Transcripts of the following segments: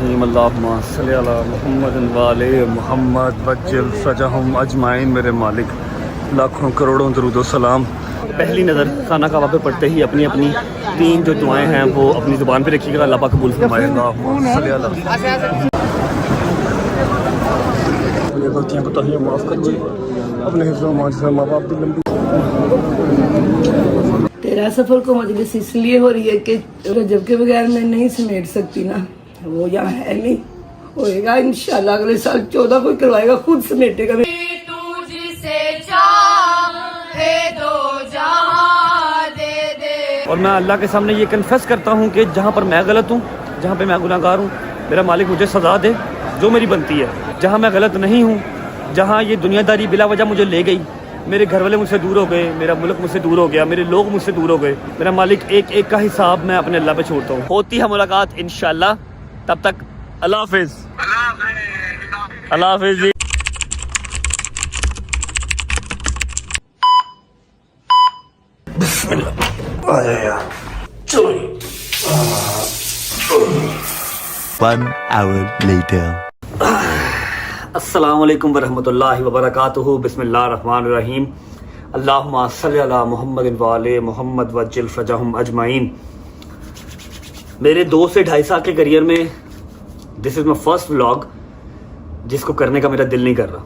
रहीम अल्लाहुम्मा सल्ली अला मुहम्मद व आले मुहम्मद वज्जिल सजहुम अजमाइन। मेरे मालिक लाखों करोड़ों दरूद व सलाम। पहली नज़र खाना काबा पे पढ़ते ही अपनी अपनी तीन जो दुआएं हैं वो अपनी ज़ुबान पे रखिएगा। अल्लाह पाक कबूल फरमाए। अल्लाहुम्मा सल्ली अला। ये गलतियां कोताहियां माफ़ कर दे, अपने हिफ्ज़ मान से माँ बाप की लंबी। तेरा सफ़र को मजलिस इसलिए हो रही है कि रजब के बगैर मैं नहीं समेट सकती ना, वो यहाँ है नहीं, होएगा इंशाल्लाह अगले साल 14 को करवाएगा, खुद समेटेगा। और मैं अल्लाह के सामने ये कन्फेस करता हूँ कि जहाँ पर मैं गलत हूँ, जहाँ पे मैं गुनाहगार हूँ, मेरा मालिक मुझे सज़ा दे जो मेरी बनती है। जहाँ मैं गलत नहीं हूँ, जहाँ ये दुनियादारी बिला वजह मुझे ले गई, मेरे घर वाले मुझसे दूर हो गए, मेरा मुल्क मुझसे दूर हो गया, मेरे लोग मुझसे दूर हो गए, मेरा मालिक एक एक का हिसाब मैं अपने अल्लाह पे छोड़ता हूँ। होती है मुलाकात इंशाल्लाह, तब तक अल्लाह हाफिज़। अल्लाह हाफिज़। One hour later. अस्सलामु अलैकुम वरहमतुल्लाहि वबरकातुहू। बिस्मिल्लाहिर्रहमानिर्रहीम। अल्लाहुम्मा सल्ली अला मुहम्मद व आले मुहम्मद वज्जिल फरजहुम अजमाइन। मेरे 2 से 2.5 साल के करियर में this is my first vlog जिसको करने का मेरा दिल नहीं कर रहा,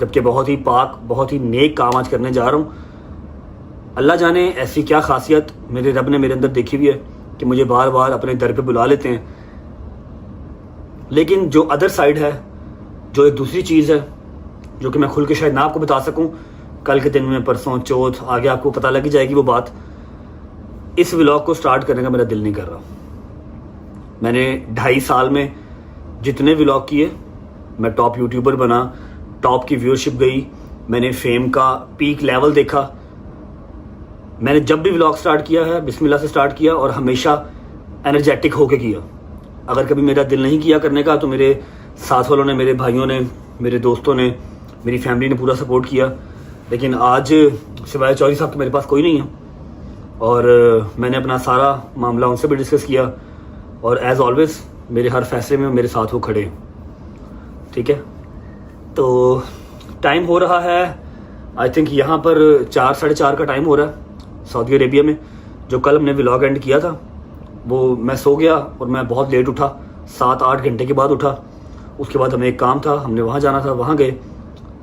जबकि बहुत ही पाक, बहुत ही नेक काम आज करने जा रहा हूँ। अल्लाह जाने ऐसी क्या खासियत मेरे रब ने मेरे अंदर देखी हुई है कि मुझे बार बार अपने दर पे बुला लेते हैं। लेकिन जो अदर साइड है, जो एक दूसरी चीज़ है जो कि मैं खुल के शायद ना आपको बता सकूं, कल के दिन में, परसों, चौथ, आगे आपको पता लग जाएगी वो बात। इस व्लॉग को स्टार्ट करने का मेरा दिल नहीं कर रहा। मैंने 2.5 साल में जितने व्लॉग किए, मैं टॉप यूट्यूबर बना, टॉप की व्यूअरशिप गई, मैंने फेम का पीक लेवल देखा। मैंने जब भी व्लॉग स्टार्ट किया है बिस्मिल्लाह से स्टार्ट किया और हमेशा एनर्जेटिक होके किया। अगर कभी मेरा दिल नहीं किया करने का तो मेरे साथ वालों ने, मेरे भाइयों ने, मेरे दोस्तों ने, मेरी फैमिली ने पूरा सपोर्ट किया। लेकिन आज सिवाय चौधरी साहब के मेरे पास कोई नहीं है और मैंने अपना सारा मामला उनसे भी डिस्कस किया और एज़ ऑलवेज़ मेरे हर फैसले में मेरे साथ वो खड़े हैं। ठीक है, तो टाइम हो रहा है आई थिंक यहाँ पर 4, 4:30 का टाइम हो रहा है सऊदी अरेबिया में। जो कल हमने व्लॉग एंड किया था वो मैं सो गया और मैं बहुत लेट उठा, 7-8 घंटे के बाद उठा। उसके बाद हमें एक काम था, हमने वहाँ जाना था, वहाँ गए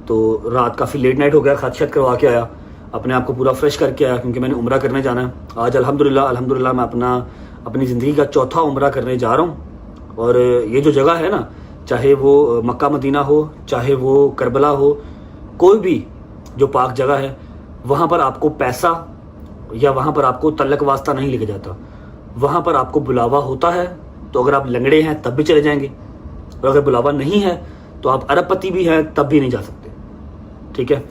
तो रात काफ़ी लेट नाइट हो गया। खत करवा के आया, अपने आप को पूरा फ्रेश करके आया क्योंकि मैंने उम्रा करने जाना है। आज अल्हम्दुलिल्लाह मैं अपनी ज़िंदगी का चौथा उम्रा करने जा रहा हूँ। और ये जो जगह है ना, चाहे वो मक्का मदीना हो, चाहे वो करबला हो, कोई भी जो पाक जगह है, वहाँ पर आपको पैसा या वहाँ पर आपको तल्लक वास्ता नहीं लेके जाता। वहाँ पर आपको बुलावा होता है तो अगर आप लंगड़े हैं तब भी चले जाएंगे, और अगर बुलावा नहीं है तो आप अरबपति भी हैं तब भी नहीं जा सकते। ठीक है,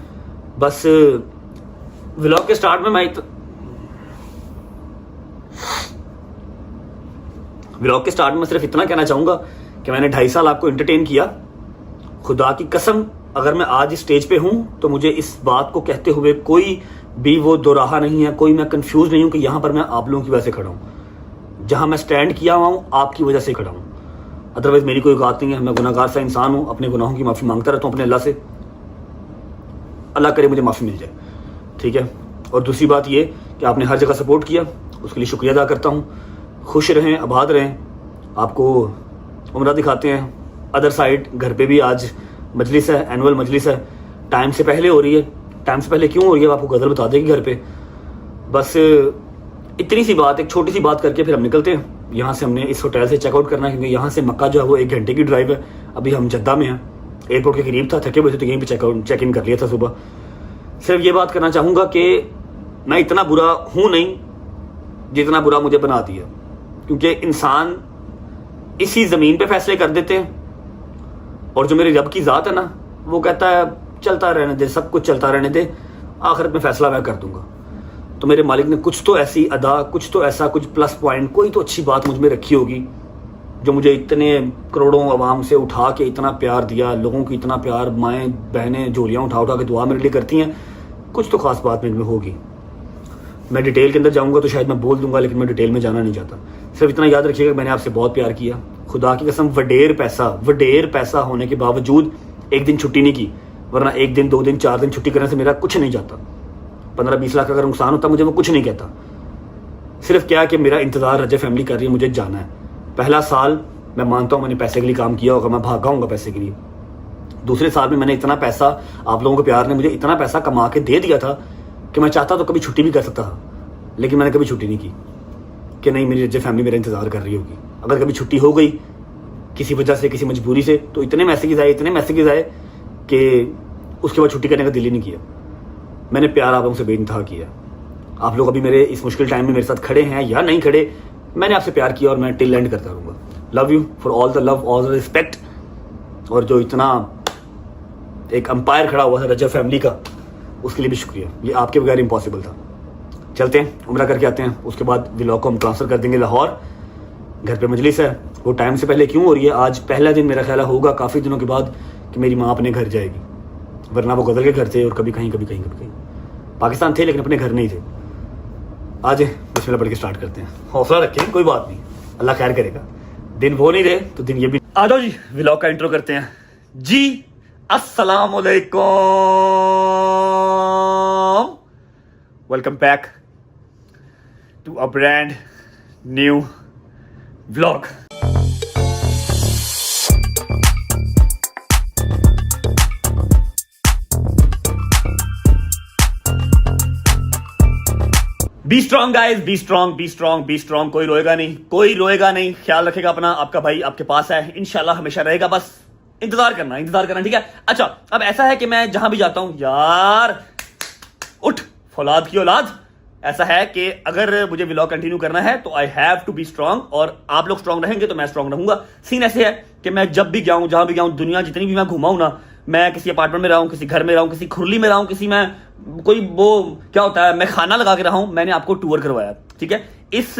बस व्लॉग के स्टार्ट में मैं सिर्फ इतना कहना चाहूँगा कि मैंने 2.5 साल आपको एंटरटेन किया। खुदा की कसम, अगर मैं आज इस स्टेज पे हूँ तो मुझे इस बात को कहते हुए कोई भी वो दोराहा नहीं है, कोई मैं कंफ्यूज नहीं हूँ कि यहाँ पर मैं आप लोगों की वजह से खड़ा हूँ। जहाँ मैं स्टैंड किया हुआ हूँ आपकी वजह से खड़ा हूँ, अदरवाइज मेरी कोई औकात नहीं है। मैं गुनाहगार सा इंसान हूँ, अपने गुनाहों की माफ़ी मांगता रहता हूँ अपने अल्लाह से। अल्लाह करे मुझे माफ़ी मिल जाए। ठीक है, और दूसरी बात ये कि आपने हर जगह सपोर्ट किया, उसके लिए शुक्रिया अदा करता हूँ। खुश रहें, आबाद रहें। आपको उम्रा दिखाते हैं अदर साइड। घर पे भी आज मजलिस है, एनुअल मजलिस है, टाइम से पहले हो रही है। टाइम से पहले क्यों हो रही है आपको गज़ल बता देगी घर पे। बस इतनी सी बात, एक छोटी सी बात करके फिर हम निकलते हैं। यहाँ से हमने इस होटल से चेकआउट करना है क्योंकि यहाँ से मक्का जो है वो 1 घंटे की ड्राइव है। अभी हम जद्दा में हैं, एयरपोर्ट के करीब था, थके हुए थे तो यहीं पे चेक इन कर लिया था सुबह। सिर्फ ये बात करना चाहूँगा कि मैं इतना बुरा हूँ नहीं जितना बुरा मुझे बना दिया, क्योंकि इंसान इसी ज़मीन पे फैसले कर देते हैं और जो मेरे रब की ज़ात है ना, वो कहता है चलता रहने दे, सब कुछ चलता रहने दे, आखिरत में फैसला मैं कर दूंगा। तो मेरे मालिक ने कुछ तो ऐसी अदा, कुछ तो ऐसा, कुछ प्लस पॉइंट, कोई तो अच्छी बात मुझ में रखी होगी जो मुझे इतने करोड़ों आवाम से उठा के इतना प्यार दिया। लोगों की इतना प्यार, माएँ बहनें झोलियाँ उठा उठा के दुआ मेरे लिए करती हैं, कुछ तो ख़ास बात मेरे में होगी। मैं डिटेल के अंदर जाऊंगा तो शायद मैं बोल दूंगा, लेकिन मैं डिटेल में जाना नहीं चाहता। सिर्फ इतना याद रखिएगा मैंने आपसे बहुत प्यार किया, खुदा की कसम। वडेर पैसा होने के बावजूद एक दिन छुट्टी नहीं की, वरना 1 दिन 2 दिन 4 दिन छुट्टी करने से मेरा कुछ नहीं जाता। 15-20 लाख अगर नुकसान होता मुझे वो कुछ नहीं कहता। सिर्फ क्या कि मेरा इंतजार रजब फैमिली कर रही है, मुझे जाना है। पहला साल मैं मानता हूँ मैंने पैसे के लिए काम किया होगा, मैं भागा हूँगा पैसे के लिए। दूसरे साल में मैंने इतना पैसा, आप लोगों के प्यार ने मुझे इतना पैसा कमा के दे दिया था कि मैं चाहता तो कभी छुट्टी भी कर सकता था, लेकिन मैंने कभी छुट्टी नहीं की कि नहीं मेरी रजब फैमिली मेरा इंतजार कर रही होगी। अगर कभी छुट्टी हो गई किसी वजह से, किसी मजबूरी से, तो इतने मैसेजेस आए कि उसके बाद छुट्टी करने का दिल ही नहीं किया। मैंने प्यार आप लोगों से बेइंतहा किया। आप लोग अभी मेरे इस मुश्किल टाइम में मेरे साथ खड़े हैं या नहीं खड़े, मैंने आपसे प्यार किया और मैं टिल एंड करता रहूँगा। Love you for all the love, all the respect. और जो इतना एक अंपायर खड़ा हुआ है रजब फैमिली का, उसके लिए भी शुक्रिया। ये आपके बगैर इम्पॉसिबल था। चलते हैं, उम्रा करके आते हैं, उसके बाद व्लॉग को हम ट्रांसफ़र कर देंगे लाहौर। घर पे मजलिस है, वो टाइम से पहले क्यों हो रही है? आज पहला दिन मेरा ख्याल होगा काफ़ी दिनों के बाद कि मेरी माँ अपने घर जाएगी, वरना वो गदल के घर थे और कभी कहीं पाकिस्तान थे लेकिन अपने घर नहीं थे। आज बिस्मिल्लाह पढ़ के स्टार्ट करते हैं। हौसला रखें, कोई बात नहीं, अल्लाह खैर करेगा। दिन वो नहीं रहे तो दिन ये भी। आ जाओ जी, व्लॉग का इंट्रो करते हैं जी। अस्सलाम वालेकुम, welcome back to a brand new vlog. Be strong guys, be strong. कोई रोएगा नहीं। ख्याल रखेगा अपना, आपका भाई आपके पास है, इंशाल्लाह हमेशा रहेगा। बस इंतजार करना, ठीक है। अच्छा, अब ऐसा है कि मैं जहां भी जाता हूं, यार उठ फौलाद की औलाद, ऐसा है कि अगर मुझे व्लॉग कंटिन्यू करना है तो I have to be strong, और आप लोग स्ट्रांग रहेंगे तो मैं स्ट्रांग रहूंगा। सीन ऐसे है कि मैं जब भी जाऊं, जहां भी जाऊं, दुनिया जितनी भी मैं घुमाऊं ना, मैं किसी अपार्टमेंट में रहा हूं, किसी घर में रहा हूं, किसी खुरली में रहा हूं, किसी में कोई वो क्या होता है, मैं खाना लगा के रहा हूं, मैंने आपको टूर करवाया, ठीक है। इस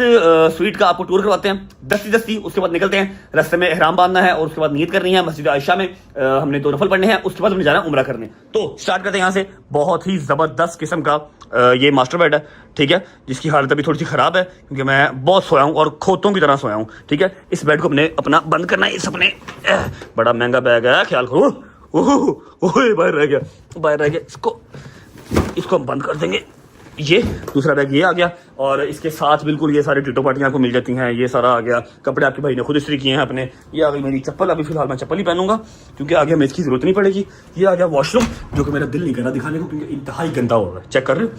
स्वीट का आपको टूर करवाते हैं दस्ती। उसके बाद निकलते हैं, रास्ते में एहराम बांधना है और उसके बाद नियत करनी है। मस्जिद आयशा में हमने 2 नफल पढ़ने हैं, उसके बाद हमने जाना है उम्रा करने। तो स्टार्ट करते हैं यहाँ से। बहुत ही जबरदस्त किस्म का ये मास्टर बेड है, ठीक है, जिसकी हालत अभी थोड़ी सी खराब है क्योंकि मैं बहुत सोया हूँ और खोतों की तरह सोया हूँ, ठीक है। इस बेड को अपना बंद करना है। इस अपने बड़ा महंगा बैग है, ख्याल करो। बाहर रह गया। इसको हम बंद कर देंगे। ये दूसरा बैग ये आ गया, और इसके साथ बिल्कुल ये सारी टिटो पार्टियां आपको मिल जाती हैं। ये सारा आ गया, कपड़े आपके भाई ने खुद इस्त्री किए हैं अपने। ये आ गई मेरी चप्पल, अभी फिलहाल मैं चप्पल ही पहनूंगा क्योंकि आगे हमें इसकी जरूरत नहीं पड़ेगी। ये आ गया वॉशरूम, जो कि मेरा दिल नहीं कर रहा दिखाने को क्योंकि इंतहाई गंदा हो रहा है। चेक कर रहे हो,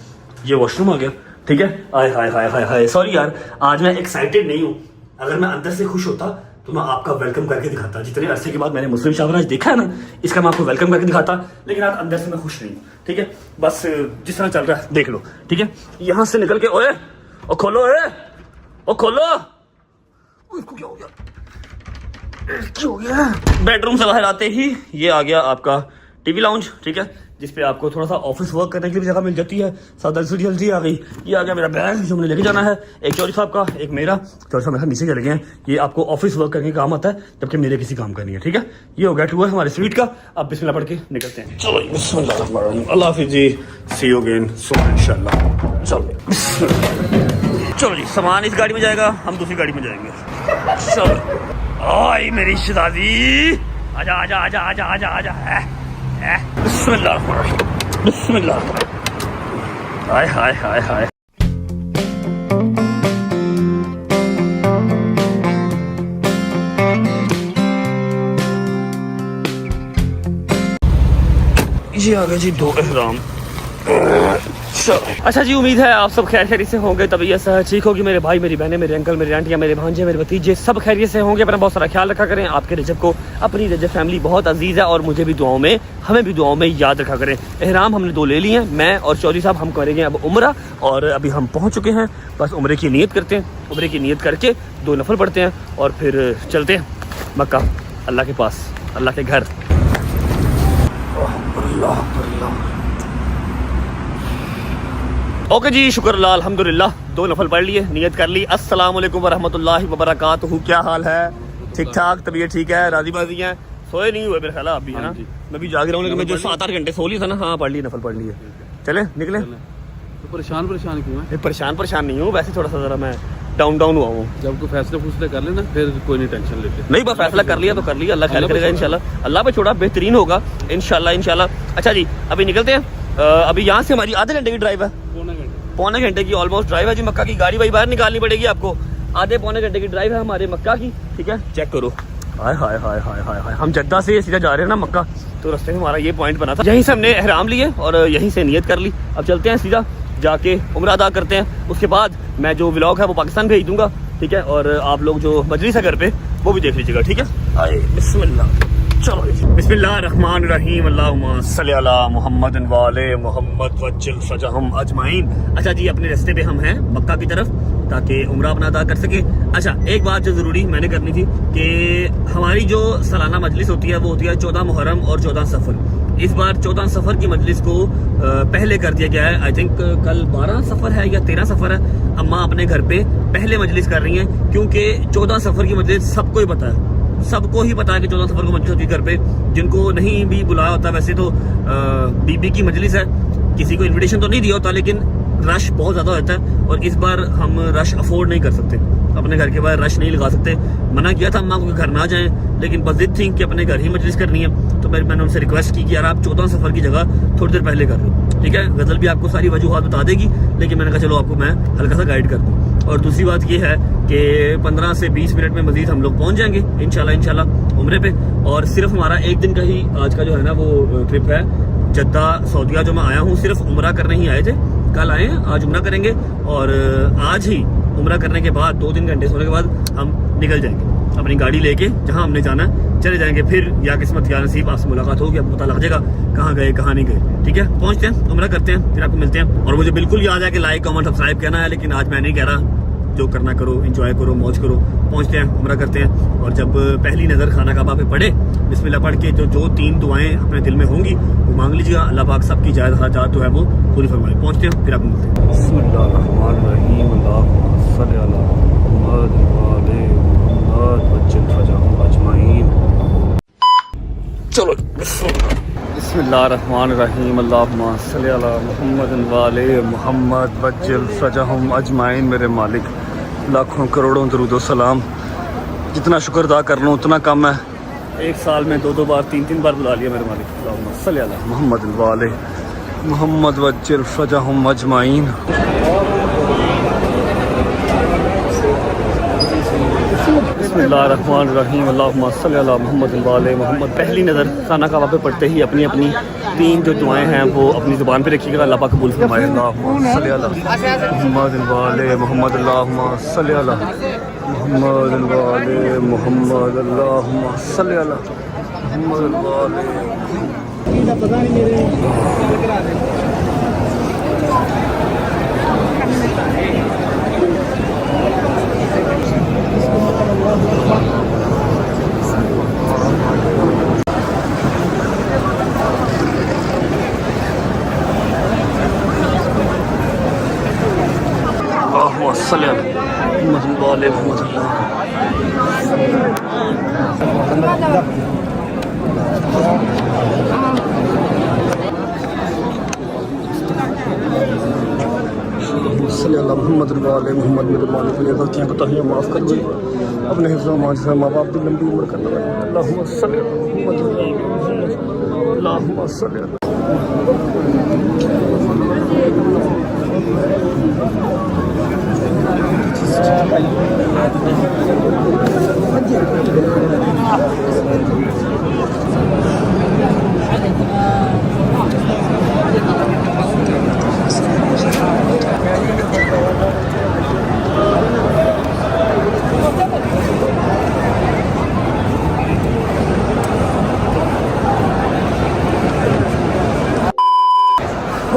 ये वॉशरूम आ गया, ठीक है। हाय सॉरी यार, आज मैं एक्साइटेड नहीं हूँ। अगर मैं अंदर से खुश होता तो मैं आपका वेलकम करके दिखाता। जितने अरसे के बाद मैंने मुस्लिम शाहराज देखा है ना, इसका मैं आपको वेलकम करके दिखाता, लेकिन आज अंदर से मैं खुश नहीं हूँ, ठीक है। बस जिस तरह चल रहा है देख लो, ठीक है। यहाँ से निकल के ओए ओ खोलो, इसको क्या हो गया? बेडरूम से बाहर आते ही ये आ गया आपका टीवी लाउंज, ठीक है, जिसपे आपको थोड़ा सा ऑफिस वर्क करने के लिए जगह मिल जाती है। सादा जल्दी आ गई। ये आ गया मेरा बैग जो मुझे लेके जाना है, एक चौधरी साहब का, एक मेरा। चौधरी साहब मेरे नीचे चले गए हैं। ये आपको ऑफिस वर्क करने का काम आता है, जबकि मेरे किसी काम का नहीं है, ठीक है। ये हो गया टूर हमारे स्वीट का। अब बिस्मिल्लाह पढ़ के निकलते हैं। चलो बिस्मिल्लाह, अल्लाह हाफिज़ जी, सी यू अगेन सून इंशाल्लाह। चलो जी, सामान इस गाड़ी में जाएगा, हम दूसरी गाड़ी में जाएंगे। चलो आई मेरी शहजादी, आजा। बिस्मिल्लाह। हाय। ये आ गया जी 2 एहराम। अच्छा जी, उम्मीद है आप सब खैरियत से होंगे, तबीयत सेहत ठीक होगी। मेरे भाई, मेरी बहनें, मेरे अंकल, मेरी आंटियां, मेरे भांजे, मेरे भतीजे सब खैरियत से होंगे। अपना बहुत सारा ख्याल रखा करें। आपके रजब को, अपनी रजब फैमिली बहुत अजीज़ है और मुझे भी दुआओं में, हमें भी दुआओं में याद रखा करें। एहराम हमने 2 ले लिए हैं, मैं और चौधरी साहब। हम करेंगे अब उम्रा, और अभी हम पहुँच चुके हैं। बस उम्रे की नीयत करते हैं, उम्रे की नीयत करके 2 नफल पढ़ते हैं और फिर चलते हैं मक्का, अल्लाह के पास, अल्लाह के घर। ओके जी, शुक्र अल्लाह, अल्हम्दुलिल्लाह 2 नफल पढ़ लिए, नियत कर ली। अस्सलाम वालेकुम वरहमतुल्लाहि वबरकातुहू। क्या हाल है? ठीक ठाक, तबीयत ठीक है, राजी बाजी है? सोए नहीं हुए मेरे ख्याल आप भी, है ना? मैं भी जाग रहा हूँ, लेकिन मैं जो 7-8 घंटे सो ली था ना, हाँ पढ़ ली, नफल पढ़ लिए। चले निकले, तो परेशान क्यों है? परेशान नहीं हूँ, वैसे थोड़ा सा ज़रा मैं डाउन हुआ हूँ। जब कोई फैसले कर लेना फिर कोई नहीं टेंशन लेते। नहीं, बस फैसला कर लिया तो कर लिया, अल्लाह खैर करेगा इंशाल्लाह। अल्लाह पे छोड़ा, बेहतरीन होगा इंशाल्लाह। अच्छा जी, अभी निकलते हैं। अभी यहाँ से हमारी आधे घंटे की ड्राइव है, पौने घंटे की ऑलमोस्ट ड्राइव है जी। मक्का की गाड़ी भाई बाहर निकालनी पड़ेगी आपको। आधे पौने घंटे की ड्राइव है हमारे मक्का की, ठीक है। चेक करो, हाय हाय हाय हाय हाय हाय। हम जद्दा से सीधा जा रहे हैं ना मक्का, तो रास्ते में हमारा ये पॉइंट बना था, यहीं से हमने एहराम लिए और यहीं से नियत कर ली। अब चलते हैं सीधा जाके उम्रा अदा करते हैं। उसके बाद मैं जो व्लॉग है वो पाकिस्तान भेज दूंगा, ठीक है। और आप लोग जो मजलिस है घर पे वो भी देख लीजिएगा, ठीक है। आए बिस्मिल्लाह, चलो बिस्मिल्लाहिर्रहमानिर्रहीम, अल्लाहुम्मा सल्ली अला मुहम्मद वाले मुहम्मद वज्जिल फजहम अजमाइन। अच्छा जी, अपने रास्ते पे हम हैं मक्का की तरफ, ताकि उम्रा अपना अदा कर सके। अच्छा, एक बात जो ज़रूरी मैंने करनी थी कि हमारी जो सालाना मजलिस होती है वो होती है 14 मुहर्रम और 14 सफ़र। इस बार 14 सफ़र की मजलिस को पहले कर दिया गया है। आई थिंक कल 12 सफ़र है या 13 सफ़र है। अम्मा अपने घर पे पहले मजलिस कर रही हैं, क्योंकि 14 सफ़र की मजलिस सबको ही पता है, सबको ही पता है कि 14 सफ़र को मजलिस होती है घर पे। जिनको नहीं भी बुलाया होता, वैसे तो बीबी की मजलिस है, किसी को इन्विटेशन तो नहीं दिया होता, लेकिन रश बहुत ज़्यादा होता है और इस बार हम रश अफोर्ड नहीं कर सकते, अपने घर के बाहर रश नहीं लगा सकते। मना किया था अम्मा को घर ना जाएं, लेकिन बस जिद थी कि अपने घर ही मजलिस करनी है। तो मैंने उनसे रिक्वेस्ट की कि यार आप 14 सफ़र की जगह थोड़ी देर पहले कर लो, ठीक है। गज़ल भी आपको सारी वजूहात बता देगी, लेकिन मैंने कहा चलो आपको मैं हल्का सा गाइड कर दूँ। और दूसरी बात ये है कि 15 से 20 मिनट में मज़ीद हम लोग पहुँच जाएंगे इंशाल्लाह उम्रे पे। और सिर्फ हमारा एक दिन का ही आज का जो है ना वो ट्रिप है जद्दा सऊदीया। जो मैं आया हूँ सिर्फ उम्रा करने ही आए थे, कल आए हैं, आज उम्रा करेंगे और आज ही उम्रा करने के बाद 2-3 घंटे सोने के बाद हम निकल जाएंगे अपनी गाड़ी लेके, जहां हमने जाना है चले जाएंगे। फिर या किस्मत या नसीब, आपसे मुलाकात होगी, आपको पता लग जाएगा कहाँ गए कहाँ नहीं गए, ठीक है। पहुंचते हैं, उम्रा करते हैं, फिर आपको मिलते हैं। और मुझे बिल्कुल याद है कि लाइक कमेंट सब्सक्राइब करना है, लेकिन आज मैं नहीं कह रहा। जो करना करो, एंजॉय करो, मौज करो। पहुंचते हैं, उम्रा करते हैं। और जब पहली नज़र खाना काबा पे पड़े, बिस्मिल्लाह पढ़ के जो 3 दुआएं अपने दिल में होंगी वो मांग लीजिएगा। अल्लाह पाक सबकी जायज़ हाजात जो है वो पूरी फरमाए। पहुंचते हैं, फिर आपको मिलते हैं। बिस्मिल्लाहिर्रहमानिर्रहीम, अल्लाहुम्मा सल्ली अला मुहम्मद वाले मुहम्मद वज्जिल फजहम अजमाइन। चलो बिस्मिल्लाहिर्रहमानिर्रहीम, अल्लाहुम्मा सल्ली अला मुहम्मद वाले मुहम्मद वज्जिल फजहम अजमाइन। मेरे मालिक, लाखों करोड़ों दरूद सलाम, जितना शुक्र अदा कर लूँ उतना कम है। एक साल में 2-2 बार 3-3 बार बुला लिया मेरे मालिक। अल्लाहुम्मा सल्ली अला मुहम्मद वाले मुहम्मद वज्जिल फजहम अजमाइन। बिस्मिल्लाहिर्रहमानिर्रहीम, अल्लाहुम्मा सल्ली अला मुहम्मद वाले मुहम्मद। पहली नज़र खाना काबा पे पड़ते ही अपनी अपनी 3 जो दुआएं हैं वो अपनी ज़ुबान पे रखिएगा, अल्लाह पाक कबूल फरमाए। अल्लाहुम्मा सल्ली अला मुहम्मद वाले मुहम्मद, अल्लाहुम्मा सल्ली अला मुहम्मद वाले मुहम्मद, अल्लाहुम्मा सल्ली अला मुहम्मद वाले। पता नहीं मेरे मोहम्मद वाले मोहम्मद। मेरे मालिक ने गलतियाँ कोताहियाँ माफ़ कर दी, अपने हिफ्ज़ मान से माँ बाप की लंबी उम्र करना। अल्लाहुम्मा सल्ली अला मुहम्मद, अल्लाहुम्मा सल्ली अला।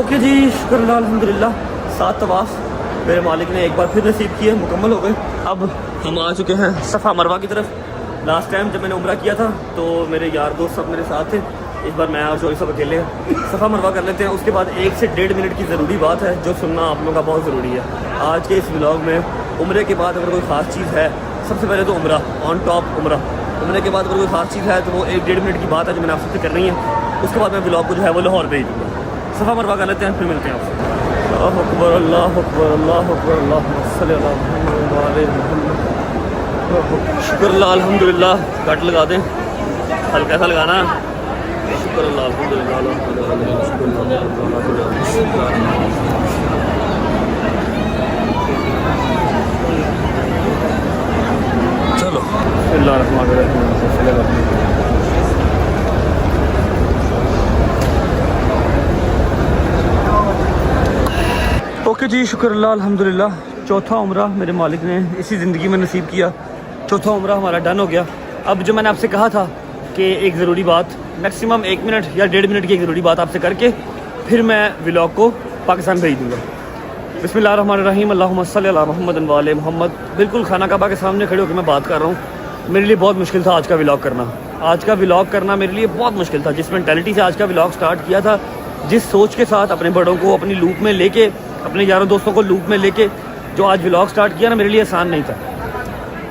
ओके जी, शुक्र अल्हम्दुलिल्लाह। 7 तवाफ़ मेरे मालिक ने एक बार फिर नसीब किए, मुकम्मल हो गए। अब हम आ चुके हैं सफ़ा मरवा की तरफ। लास्ट टाइम जब मैंने उम्रा किया था तो मेरे यार दोस्त सब मेरे साथ थे, इस बार मैं और चोरी सब अकेले हैं। सफ़ा मरवा कर लेते हैं, उसके बाद 1 से 1.5 मिनट की ज़रूरी बात है जो सुनना आप लोगों का बहुत ज़रूरी है आज के इस व्लॉग में। उम्रे के बाद अगर कोई ख़ास चीज़ है, सबसे पहले तो उम्रा, ऑन टॉप उम्रा। उम्रे के बाद अगर कोई ख़ास चीज़ है तो वो 1-1.5 मिनट की बात है जो मैंने आपसे करनी है। उसके बाद मैं व्लॉग को जो है वो लाहौर भेज दूँगा। सफ़ा मरवा कर लेते हैं, फिर मिलते हैं आपसे। अल्लाह अकबर अल्लाह अकबर अल्लाह अकबर अल्लाहुम्मा सल्ली अला मुहम्मद व आले मुहम्मद। शुक्र अल्लाह अल्हम्दुलिल्लाह। कट लगा दें, हल्का सा लगाना। शुक्र अल्लाह अल्हम्दुलिल्लाह शुक्र अल्लाह। चलो ओके जी, शुक्र अल्लाह अल्हम्दुलिल्लाह। चौथा उम्रा मेरे मालिक ने इसी ज़िंदगी में नसीब किया। चौथा उम्रा हमारा डन हो गया। अब जो मैंने आपसे कहा था कि एक ज़रूरी बात, मैक्सिमम 1 मिनट या 1.5 मिनट की एक ज़रूरी बात आपसे करके फिर मैं व्लॉग को पाकिस्तान भेज दूँगा। बिस्मिल्लाहिर्रहमानिर्रहीम, अल्लाहुम्मा सल्ली अला मुहम्मद व आले मुहम्मद। बिल्कुल खाना काबा के सामने खड़े होकर मैं बात कर रहा हूँ। मेरे लिए बहुत मुश्किल था आज का व्लॉग करना। आज का व्लॉग करना मेरे लिए बहुत मुश्किल था। जिस मेंटालिटी से आज का व्लॉग स्टार्ट किया था, जिस सोच के साथ अपने बड़ों को अपनी लूप में लेके, अपने यारों दोस्तों को लूप में लेके जो आज व्लॉग स्टार्ट किया ना, मेरे लिए आसान नहीं था।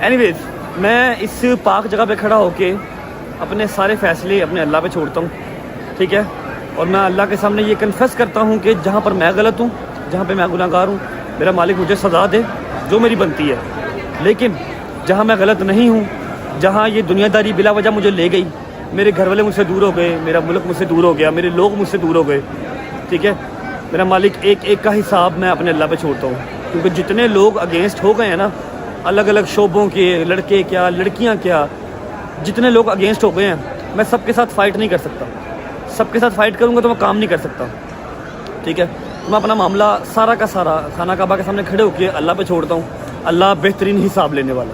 एनीवेज, मैं इस पाक जगह पे खड़ा होके अपने सारे फैसले अपने अल्लाह पे छोड़ता हूँ, ठीक है। और मैं अल्लाह के सामने ये कन्फेस करता हूँ कि जहाँ पर मैं गलत हूँ, जहाँ पे मैं गुनाहगार हूँ, मेरा मालिक मुझे सज़ा दे जो मेरी बनती है। लेकिन जहाँ मैं गलत नहीं हूँ, जहाँ ये दुनियादारी बिला वजह मुझे ले गई, मेरे घर वाले मुझसे दूर हो गए, मेरा मुल्क मुझसे दूर हो गया, मेरे लोग मुझसे दूर हो गए, ठीक है। मेरा मालिक एक एक का हिसाब मैं अपने अल्लाह पे छोड़ता हूँ। क्योंकि जितने लोग अगेंस्ट हो गए हैं ना, अलग अलग शोबों के, लड़के क्या लड़कियाँ क्या, जितने लोग अगेंस्ट हो गए हैं, मैं सबके साथ फ़ाइट नहीं कर सकता। सबके साथ फ़ाइट करूँगा तो मैं काम नहीं कर सकता, ठीक है। तो मैं अपना मामला सारा का सारा खाना काबा के सामने खड़े होकर अल्लाह पे छोड़ता हूँ। अल्लाह बेहतरीन हिसाब लेने वाला,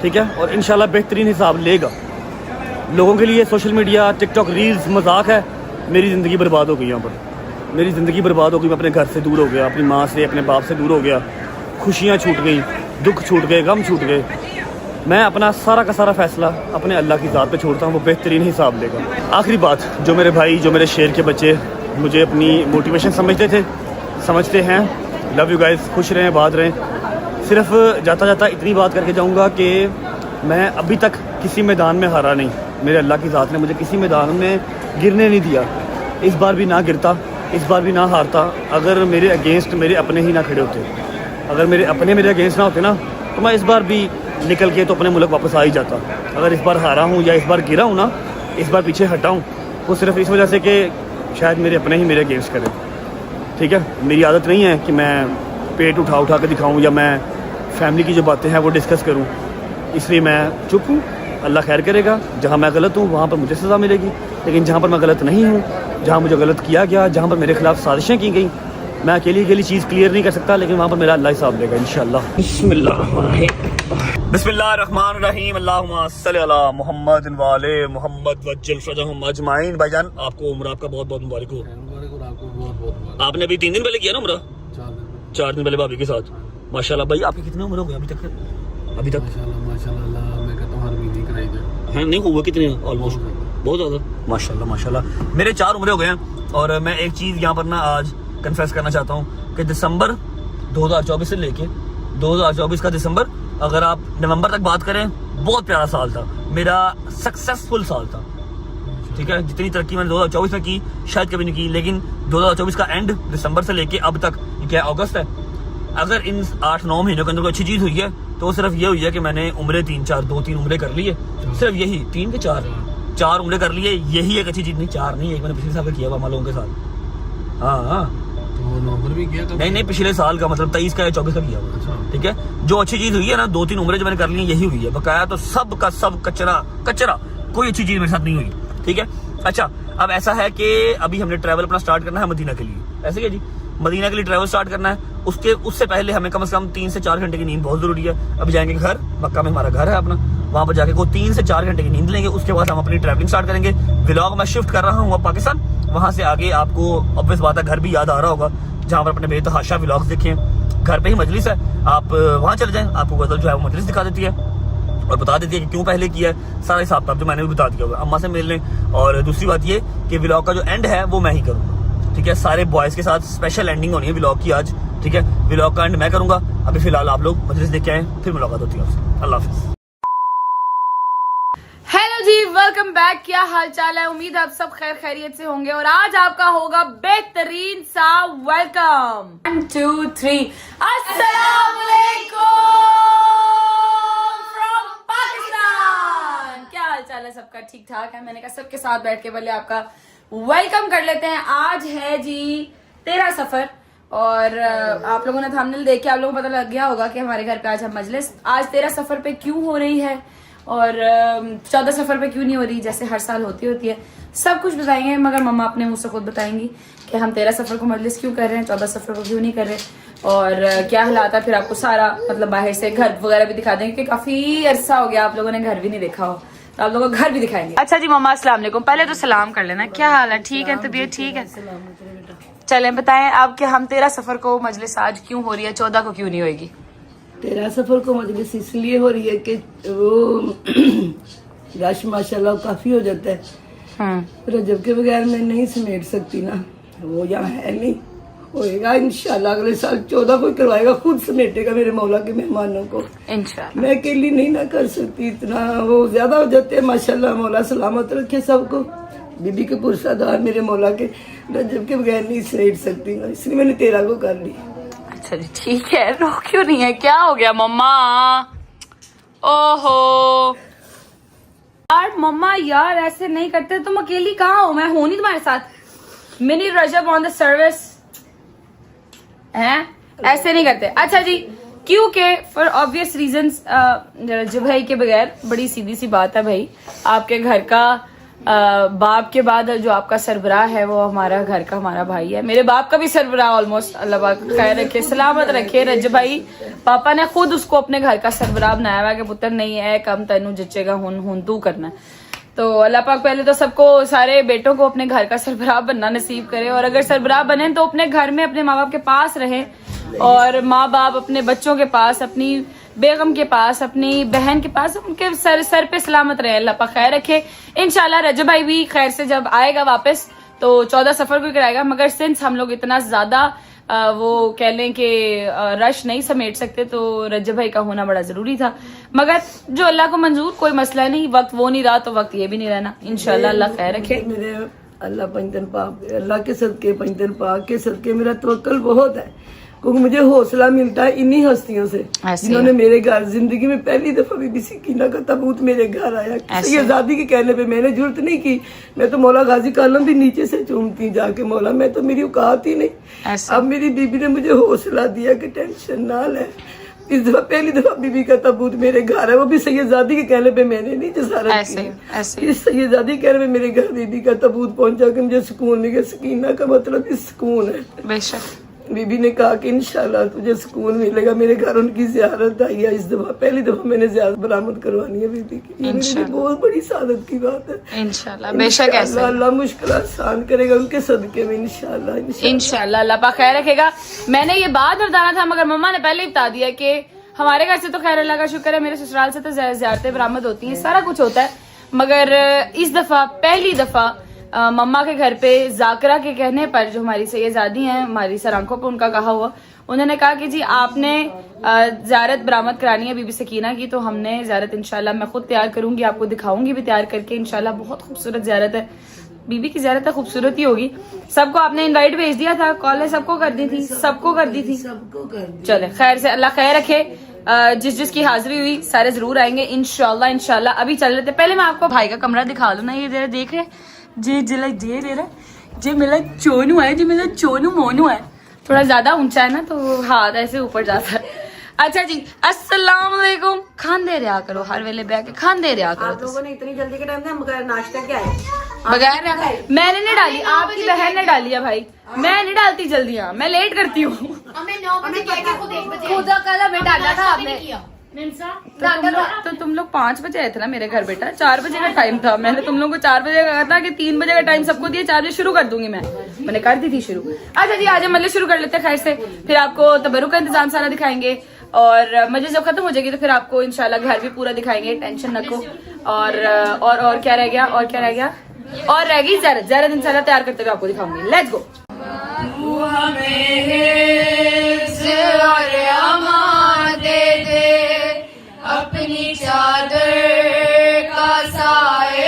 ठीक है। और इंशाल्लाह बेहतरीन हिसाब लेगा। लोगों के लिए सोशल मीडिया, टिकटॉक, रील्स मजाक है। मेरी ज़िंदगी बर्बाद हो गई यहाँ पर। मेरी ज़िंदगी बर्बाद हो गई। मैं अपने घर से दूर हो गया, अपनी माँ से, अपने बाप से दूर हो गया। खुशियाँ छूट गई, दुख छूट गए, गम छूट गए। मैं अपना सारा का सारा फ़ैसला अपने अल्लाह की ज़ात पे छोड़ता हूँ। वो बेहतरीन हिसाब लेगा। आखिरी बात, जो मेरे भाई, जो मेरे शेर के बच्चे मुझे अपनी मोटिवेशन समझते थे, समझते हैं, लव यू गाइस, खुश रहें, आबाद रहें। सिर्फ जाता जाता इतनी बात करके जाऊँगा कि मैं अभी तक किसी मैदान में हारा नहीं। मेरे अल्लाह की ज़ात ने मुझे किसी मैदान में गिरने नहीं दिया। इस बार भी ना गिरता, इस बार भी ना हारता, अगर मेरे अगेंस्ट मेरे अपने ही ना खड़े होते। अगर मेरे अपने मेरे अगेंस्ट ना होते ना, तो मैं इस बार भी निकल के तो अपने मुल्क वापस आ ही जाता। अगर इस बार हारा हूँ या इस बार गिरा हूँ ना, इस बार पीछे हटा हूँ, वो सिर्फ इस वजह से कि शायद मेरे अपने ही मेरे अगेंस्ट करें, ठीक है। मेरी आदत नहीं है कि मैं पेट उठा उठा के दिखाऊँ या मैं फैमिली की जो बातें हैं वो डिस्कस करूँ, इसलिए मैं चुप हूँ। अल्लाह खैर करेगा। जहाँ मैं गलत हूँ वहाँ पर मुझे सज़ा मिलेगी, लेकिन जहाँ पर मैं गलत नहीं हूँ, जहाँ मुझे गलत किया गया, जहाँ पर मेरे खिलाफ साजिशें की गई, मैं अकेली चीज़ क्लियर नहीं कर सकता, लेकिन वहाँ पर मेरा अल्लाह हिसाब लेगा इंशाअल्लाह। बिस्मिल्लाहिर्रहमानिर्रहीम, अल्लाहुम्मा सल्ली अला मुहम्मद व आले मुहम्मद वज्जल फरजहुम अजमाइन। भाईजान, आपको उम्र आपका बहुत बहुत मुबारक हो। आपने अभी 3 दिन पहले किया ना उम्र? 4 दिन पहले भाभी के साथ। माशाल्लाह भाई, आपकी कितनी उम्र हो गई अभी तक? माशाल्लाह मैं कहता हूँ हर महीने कराई जाए। हैं नहीं हुआ कितने? ऑलमोस्ट बहुत ज़्यादा। माशाल्लाह माशाल्लाह, मेरे 4 उम्रें हो गए हैं। और मैं एक चीज़ यहाँ पर ना आज कन्फेस करना चाहता हूँ कि दिसंबर 2024 से लेके 2024 का दिसंबर, अगर आप नवंबर तक बात करें, बहुत प्यारा साल था। मेरा सक्सेसफुल साल था, ठीक है। जितनी तरक्की मैंने 2024 में की शायद कभी नहीं की, लेकिन 2024 का एंड दिसंबर से लेके अब तक, क्या अगस्त है, अगर इन 8-9 महीनों के अंदर कोई अच्छी चीज़ हुई है तो सिर्फ ये हुई है कि मैंने उम्रें 2-3 उम्रें कर ली है। सिर्फ यही 3 के 4 उम्रें कर लिए, यही एक अच्छी चीज़। नहीं 4 नहीं, एक मैंने पिछले साल का किया हुआ माँ लोगों के साथ। हाँ, तो नवंबर भी किया? नहीं, पिछले साल का, मतलब 23 का या 24 का किया हुआ, ठीक है। जो अच्छी चीज़ हुई है ना, 2-3 उम्रें जो मैंने कर ली है, यही हुई है। बकाया तो सब का सब कचरा, कोई अच्छी चीज़ मेरे साथ नहीं हुई, ठीक है। अच्छा, अब ऐसा है कि अभी हमने ट्रैवल अपना स्टार्ट करना है मदीना के लिए। ऐसे क्या जी, मदीना के लिए ट्रैवल स्टार्ट करना है। उससे पहले हमें कम से कम 3 से 4 घंटे की नींद बहुत ज़रूरी है। अभी जाएंगे घर, मक्का में हमारा घर है अपना, वहाँ पर जाके को 3 से 4 घंटे की नींद लेंगे। उसके बाद हम अपनी ट्रैवलिंग स्टार्ट करेंगे। व्लॉग मैं शिफ्ट कर रहा हूँ अब पाकिस्तान। वहाँ से आगे आपको ऑब्वियस बात है घर भी याद आ रहा होगा, जहाँ पर अपने बेतहाशा व्लॉग्स देखें। घर पे ही मजलिस है, आप वहाँ चले जाएँ, आपको गज़ल जो है वो मजलिस दिखा देती है और बता देती है कि क्यों पहले किया है। सारा हिसाब किताब जो मैंने भी बता दिया होगा। अम्मा से मिल लें। और दूसरी बात ये कि व्लॉग का जो एंड है वो मैं ही करूँगा, ठीक है। सारे बॉयज़ के साथ स्पेशल एंडिंग होनी है व्लॉग की आज, ठीक है। व्लॉग का एंड मैं करूँगा। अभी फिलहाल आप लोग मजलिस देख के आए, फिर मुलाकात होती है आपसे। अल्लाह हाफिज़। हेलो जी वेलकम बैक। क्या हाल चाल है? उम्मीद है आप सब खैर खैरियत से होंगे और आज आपका होगा बेहतरीन सा वेलकम। 1 2 3 अस्सलाम वालेकुम फ्रॉम पाकिस्तान। क्या हाल चाल है सबका? ठीक ठाक है? मैंने कहा सबके साथ बैठ के पहले आपका वेलकम कर लेते हैं। आज है जी 13 सफर और आप लोगों ने थंबनेल देख के आप लोगों को पता लग गया होगा कि हमारे घर पे आज हम मजलिस आज 13 सफर पे क्यों हो रही है और 14 सफर पे क्यों नहीं हो रही जैसे हर साल होती है। सब कुछ बताएंगे मगर मम्मा अपने मुंह से खुद बताएंगी कि हम 13 सफर को मजलिस क्यों कर रहे हैं, 14 सफर को क्यों नहीं कर रहे और क्या हालात है। फिर आपको सारा मतलब बाहर से घर वगैरह भी दिखा देंगे कि काफी अरसा हो गया आप लोगों ने घर भी नहीं देखा हो तो आप लोगों को घर भी दिखाएंगे। अच्छा जी मम्मा अस्सलाम वालेकुम। पहले तो सलाम कर लेना। क्या हाल है? ठीक है? तबीयत ठीक है? चलें बताएं आप कि हम 13 सफर को मजलिस आज क्यों हो रही है, 14 को क्यों नहीं होगी? 13 सफर को मजलिस इसलिए हो रही है कि वो रश माशाल्लाह काफी हो जाता है। रजब के बगैर मैं नहीं समेट सकती ना, वो यहाँ है नहीं। होएगा इंशाल्लाह अगले साल 14 को करवाएगा, खुद समेटेगा मेरे मौला के मेहमानों को इंशाल्लाह। मैं अकेली नहीं ना कर सकती, इतना वो ज्यादा हो जाते हैं। माशाल्लाह मौला सलामत रखे सबको। बीबी के पुरसादार मेरे मौला के, रजब के बगैर नहीं समेट सकती ना, इसलिए मैंने 13 को कर ली। अच्छा जी ठीक है। रो क्यों नहीं है? क्या हो गया मम्मा? ओहो यार मम्मा यार ऐसे नहीं करते। तुम अकेली कहाँ हो? मैं हूं नहीं तुम्हारे साथ। मिनी रजब ऑन द सर्विस हैं, ऐसे नहीं करते। अच्छा जी क्योंकि फॉर ऑब्वियस रीजंस रजब भाई के बगैर बड़ी सीधी सी बात है भाई, आपके घर का बाप के बाद जो आपका सरबराह है वो हमारा घर का हमारा भाई है। मेरे बाप का भी सरबराह ऑलमोस्ट अल्लाह पाक खैर रखे सलामत रखे रजब भाई। पापा ने खुद उसको अपने घर का सरबराह बनाया हुआ कि पुत्र नहीं है कम तेनू जचेगा हुन तू करना। तो अल्लाह पाक पहले तो सबको सारे बेटों को अपने घर का सरबराह बनना नसीब करे और अगर सरबराह बने तो अपने घर में अपने माँ बाप के पास रहे और माँ बाप अपने बच्चों के पास, अपनी बेगम के पास, अपनी बहन के पास, उनके सर पे सलामत रहे। अल्लाह पाक खैर रखे। इंशाल्लाह रजब भाई भी खैर से जब आएगा वापस तो 14 सफर को कराएगा मगर सिंस हम लोग इतना ज्यादा वो कह लें कि रश नहीं समेट सकते तो रजब भाई का होना बड़ा जरूरी था। मगर जो अल्लाह को मंजूर, कोई मसला नहीं। वक्त वो नहीं रहा तो वक्त ये भी नहीं रहना। इंशाल्लाह अल्लाह खैर रखे। मेरे अल्लाह पंजन पाक, अल्लाह के सदके, पंजन पाक के सदके मेरा तवक्कल बहुत है क्योंकि मुझे हौसला मिलता है इन्हीं हस्तियों से जिन्होंने मेरे घर जिंदगी में पहली दफा बीबी सकीना का ताबूत मेरे घर आया। ये आजादी के कहने पे मैंने जरूरत नहीं की, मैं तो मौला गाजी कालम भी नीचे से चूमती जाके मौला, मैं तो मेरी औकात ही नहीं। अब मेरी बीबी ने मुझे हौसला दिया कि टेंशन ना ले। इस दफा पहली दफा बीबी का ताबूत मेरे घर है, वो भी सैयदादी के कहने पे मैंने नहीं जसारत की। इस सैयदादी के कहने पे मेरे घर बीबी का ताबूत पहुंचा के मुझे सुकून मिल गया। सकीना का मतलब इस सुकून है। बेशक बीबी ने कहा कि इंशाल्लाह तुझे सुकून मिलेगा। मेरे घर उनकी ज़ियारत आई है इस दफा, पहली दफा मैंने ज़ियारत बरामद करवानी है बीबी की। ये मेरे लिए बहुत बड़ी सादत की बात है। इंशाल्लाह बेशक ऐसे अल्लाह मुश्किल आसान करेगा उनके सदके में। इंशाल्लाह अल्लाह पाक खैर रखेगा। मैंने ये बात बताना था मगर मम्मा ने पहले ही बता दिया कि हमारे घर से तो खैर अल्लाह का शुक्र है, मेरे ससुराल से तो ज़ियारतें बरामद होती हैं, सारा कुछ होता है। मगर इस दफा पहली दफा मम्मा के घर पे जाकरा के कहने पर जो हमारी सैयदादी हैं, हमारी सर आंखों पे उनका कहा हुआ, उन्होंने कहा कि जी आपने ज़ियारत बरामद करानी है बीबी सकीना की। तो हमने ज़ियारत इंशाल्लाह मैं खुद तैयार करूंगी, आपको दिखाऊंगी भी तैयार करके इंशाल्लाह। बहुत खूबसूरत ज़ियारत है, बीबी की ज़ियारत है, खूबसूरत ही होगी। सबको आपने इनवाइट भेज दिया था, कॉल सबको कर दी थी, सबको कर दी थी। चले खैर से अल्लाह खैर रखे। जिस जिसकी हाजिरी हुई सारे जरूर आएंगे इंशाल्लाह। इंशाल्लाह अभी चल रहे थे, पहले मैं आपको भाई का कमरा दिखा दूं ना। ये जरा देख रहे जी जिला जे दे रहा जी मेरा चोनू है, जी मेरा चोनू मोनू है। थोड़ा ज्यादा ऊंचा है ना तो हाथ ऐसे ऊपर जाता है। अच्छा जी अस्सलाम वालेकुम। खान दे रहा करो हर वेले बैठ के, खान दे रहा करो। आप लोगों ने इतनी जल्दी के टाइम में बगैर नाश्ता क्या है? बगैर मैंने नहीं डाली, आपकी बहन ने डाली है भाई। मैं नहीं डालती जल्दी, मैं लेट करती हूँ। खुद कल हमें डाला था आपने तो तुम लोग 5 बजे आए थे ना मेरे घर बेटा, 4 बजे का टाइम था। मैंने तुम लोगों को 4 बजे कहा था कि 3 बजे का टाइम सबको दिया, 4 बजे शुरू कर दूंगी मैंने कर दी थी शुरू। अच्छा जी आज मजलिस शुरू कर लेते हैं खैर से, फिर आपको तबरुक का इंतजाम सारा दिखाएंगे और मजलिस जब खत्म हो जाएगी तो फिर आपको इंशाल्लाह घर भी पूरा दिखाएंगे, टेंशन रखो। और क्या रह गया, और क्या रह गया, और रह गई ज़ारत इंशाल्लाह तैयार करते हुए आपको दिखाऊंगी। Let's go. अपनी चादर का साए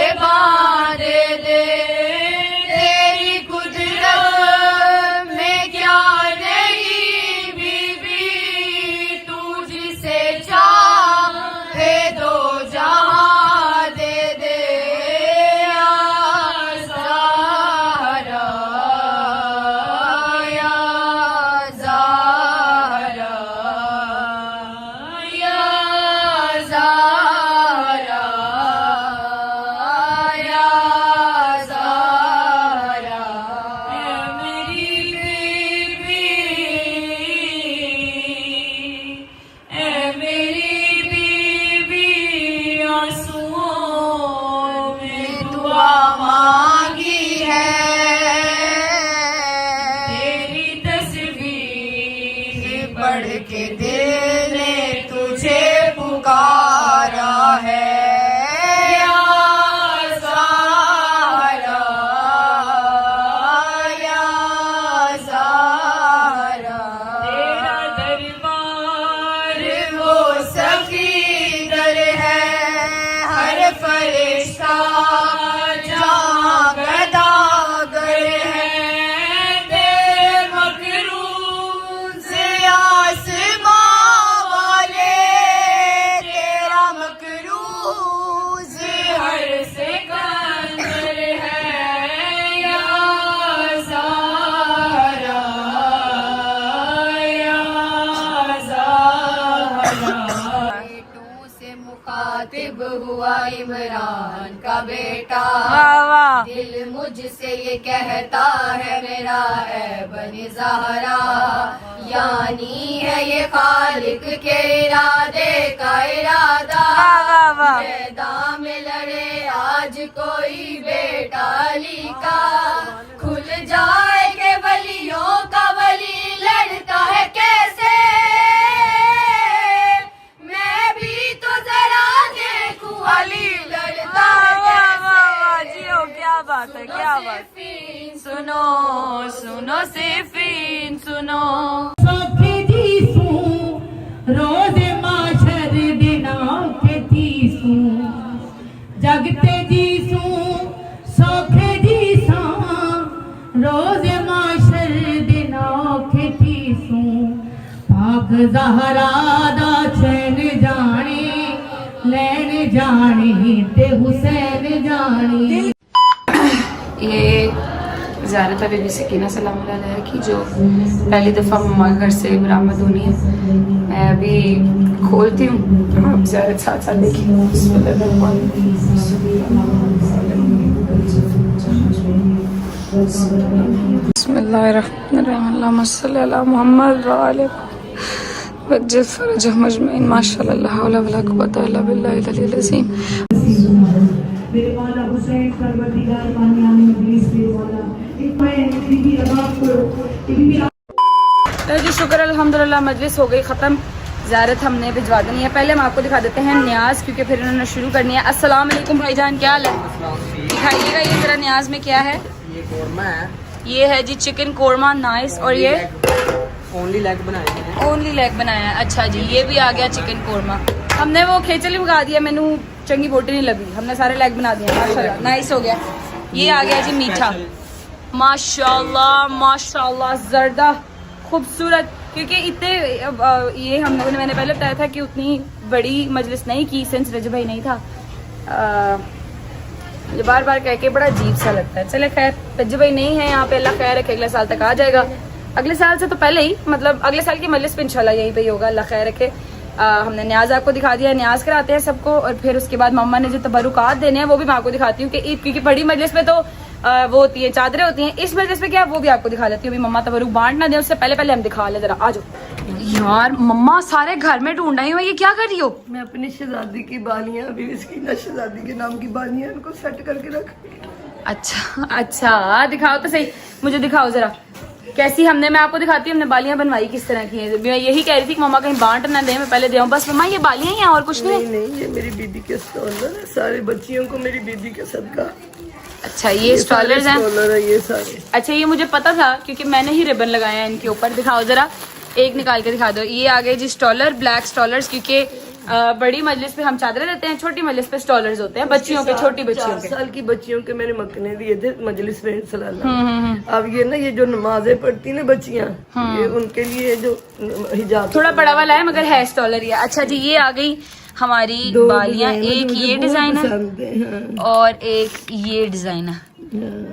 इमरान का बेटा। वाह वाह। दिल मुझसे ये कहता है मेरा है बनी ज़हरा, यानी है ये खालिक के इरादे का इरादा। वाह वाह। मैदान में लड़े आज कोई बेटा अली का, खुल जाए के वलियों का वली लड़ता है कैसे, मैं भी तो जरा देखूं अली लड़ता है कैसे। जी हो, क्या बात है, क्या बात। सुनो सुनो सिफीन सुनो। रोज माशर दिना के तीसू, जगते जीसू सौखे जीसा, रोज माशर दिना के तीसू, पाक ज़हरा दा चैन जानी, लैन जानी ते हुसैन जानी। ये ज़ारत बीबी सकीना सलाम अलैहा की जो पहली दफ़ा मम्मा के घर से बरामद होनी है। मैं अभी खोलती हूँ, आप ज़ारत साथ साथ देखिए। बिस्मिल्लाहिर्रहमानिर्रहीम, अल्लाहुम्मा सल्ली अला मुहम्मद व आले वज्जिल फरजहुम अजमईन, माशाअल्लाह ला हौला वला कुव्वता इल्ला बिल्लाहिल अलील अज़ीम। मेरे वाला हुसैन परवरदिगार बानियान मजलिस से वाला एक मैं बीबी रबाब को बीबी जी शुक्र अल्हम्दुलिल्लाह, मजलिस हो गई ख़त्म। ज़ारत हमने भिजवा देनी है। पहले हम आपको दिखा देते हैं न्याज, क्योंकि फिर इन्होंने शुरू करनी है। अस्सलाम वालेकुम भाईजान, क्या हाल है? दिखाइएगा ये ज़रा न्याज में क्या है। ये कोरमा है, ये है जी चिकन कोरमा, नाइस। और ये ओनली लेग बनाए हैं। ओनली लेग बनाया है। अच्छा जी, ये भी आ गया चिकन कोरमा। हमने वो खेचली मंगा दिया, मैनू चंगी बोटी नहीं लगी, हमने सारे लेग बना दिए माशाल्लाह, नाइस हो गया। ये आ गया जी मीठा, माशाल्लाह माशाल्लाह, जर्दा खूबसूरत। क्योंकि इतने ये हम लोगों ने, मैंने पहले बताया था कि उतनी बड़ी मजलिस नहीं की सिंस रजब भाई नहीं था। मुझे बार बार कह के बड़ा अजीब सा लगता है। चले खैर, रजब भाई नहीं है यहाँ पे, अल्लाह खैर रखे, अगले साल तक आ जाएगा। अगले साल से तो पहले ही, मतलब अगले साल की मजलिस पे इंशाल्लाह यहीं पे ही होगा, अल्लाह खैर रखे। हमने न्याज आपको दिखा दिया, न्याज कराते हैं सबको। और फिर उसके बाद मम्मा ने जो तबरुकात देने हैं वो भी मैं आपको दिखाती हूँ कि ईद, क्योंकि बड़ी मजलिस में तो वो होती है, चादरें होती हैं। इस मजलिस में क्या, वो भी आपको दिखा लेती हूँ। अभी मम्मा तबरुक बांट ना दे उससे पहले पहले हम दिखा ले जरा। आ जाओ यार, मम्मा सारे घर में ढूंढ रही हो, ये क्या कर रही हो? मैं अपनी शहजादी की बालियां, अभी इसकी ना शहजादी के नाम की बालियां, इनको सेट करके रख। अच्छा अच्छा, दिखाओ तो सही, मुझे दिखाओ जरा कैसी हमने, मैं आपको दिखाती हूँ हमने बालियां बनवाई किस तरह की हैं। मैं यही कह रही थी कि मम्मा कहीं बांट ना दे, मैं पहले दे आऊं। बस मम्मा ये बालियां ही हैं और कुछ नहीं? नहीं, ये मेरी बीबी के स्टॉलर है, सारे बच्चियों को मेरी बीबी के सदका। अच्छा, ये स्टॉलर्स हैं? स्टॉलर है ये सारे। अच्छा, ये मुझे पता था क्योंकि मैंने ही रिबन लगाया है इनके ऊपर। दिखाओ जरा, एक निकाल के दिखा दो। ये आ गए जी स्टॉलर, ब्लैक स्टॉलर्स, क्योंकि बड़ी मजलिस पे हम चादरें देते हैं, छोटी मजलिस पे स्टॉलर्स होते हैं बच्चियों के, छोटी बच्चियों के। 4 साल की बच्चियों के मैंने मकने दिए थे मजलिस में सलाना। अब ये ना, ये जो नमाजें पढ़ती ना बच्चियां, ये उनके लिए जो हिजाब थोड़ा बड़ा वाला है मगर है स्टॉलर ये। अच्छा जी, ये आ गई हमारी बालियां, एक ये डिजाइन है और एक ये डिजाइन है।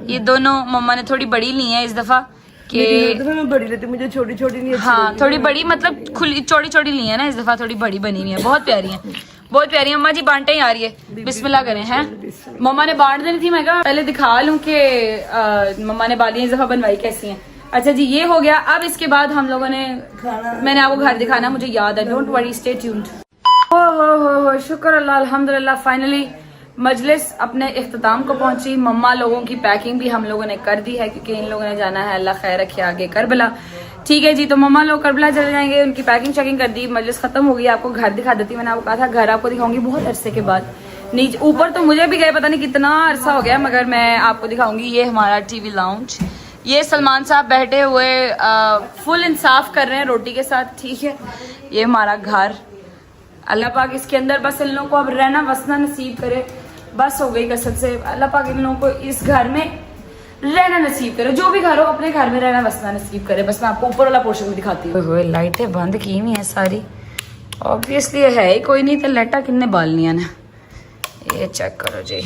ये दोनों मम्मा ने थोड़ी बड़ी ली है इस दफा कि मैं बड़ी लेती, मुझे छोटी छोटी नहीं अच्छी हाँ, लगती। थोड़ी बड़ी मतलब खुली चौड़ी चौड़ी ली है ना इस दफा, थोड़ी बड़ी बनी हुई है, बहुत प्यारी है, बहुत प्यारी है। अम्मा जी बांटे ही आ रही है, बिस्मिल्लाह करें हैं। मम्मा ने बांट देनी थी, मैं कहा पहले दिखा लूं कि मम्मा ने बालियां इस दफा बनवाई कैसी हैं। अच्छा जी, ये हो गया। अब इसके बाद हम लोगों ने, मैंने आपको घर दिखाना, मुझे याद है, डोंट वरी, स्टे ट्यून्ड। हो शुक्र अल्लाह, अल्हम्दुलिल्लाह, फाइनली मजलिस अपने इख्तिताम को पहुंची। मम्मा लोगों की पैकिंग भी हम लोगों ने कर दी है क्योंकि इन लोगों ने जाना है, अल्लाह खैर रखे, आगे करबला। ठीक है जी, तो मम्मा लोग करबला चले जाएंगे, उनकी पैकिंग चेकिंग कर दी, मजलिस खत्म हो गई। आपको घर दिखा देती, मैंने आपको कहा था घर आपको दिखाऊंगी बहुत अरसे के बाद। नीचे ऊपर तो मुझे भी गए पता नहीं कितना अरसा हो गया, मगर मैं आपको दिखाऊंगी। ये हमारा टीवी लाउंज, ये सलमान साहब बैठे हुए फुल इंसाफ कर रहे हैं रोटी के साथ। ठीक है, ये हमारा घर, अल्लाह पाक इसके अंदर बस इन लोगों को अब रहना वसना नसीब करे। बस हो गई कसम से, अल्लाह पाक इन लोगों को इस घर में रहना नसीब करे, जो भी घर हो अपने घर में रहना वसना नसीब करे। बस मैं आपको ऊपर वाला पोर्शन भी दिखाती हूँ। लाइटें बंद की हुई हैं सारी, ऑब्वियसली है ही कोई नहीं, तो लाइटा किन्ने बालनिया ने, ये चेक करो जी।